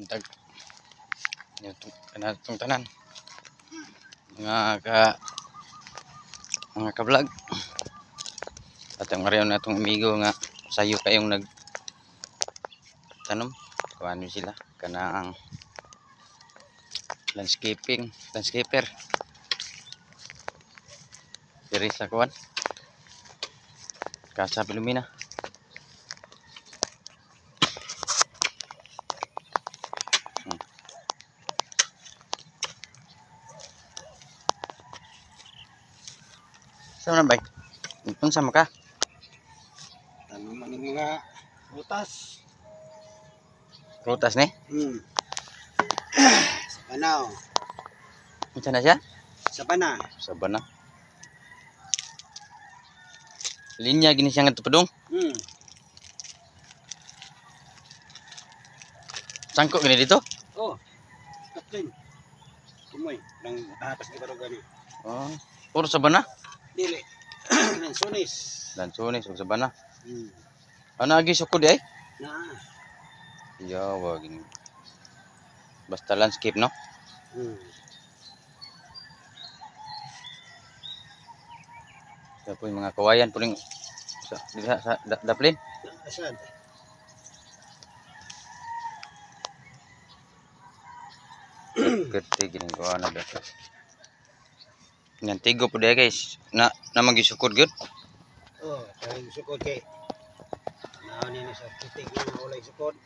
Buntag kanatong tanan mga ka-vlog. At ang mariyon na itong amigo nga sayo kayong nagtanom. Kuhaan sila kanang landscaper diri sa kuwan Casa Pilomena. Saan na ba? Itong sama ka? Tanong man yung mga prutas. Prutas ni? Sa panaw. Saan na siya? Sa pana. Sabana. Linya gini siya nga tupadong. Sangko gini dito? Oh. Kapten. Kumoy. Nang hapas di baro gani. Oh. Puro sabana? Dili. Lansones. Lansones ug sabana. Ano agi sukod ay? Na. Yawa gini. Basta landscape no? Sa po yung mga kawayan puling sa daplin. Asad. Gerte gini ko ana dapat. Yan tigo po dia guys. Na magisukod gyud. Oh, kaya sukod kay. Naani na sa titig na ulay sukod.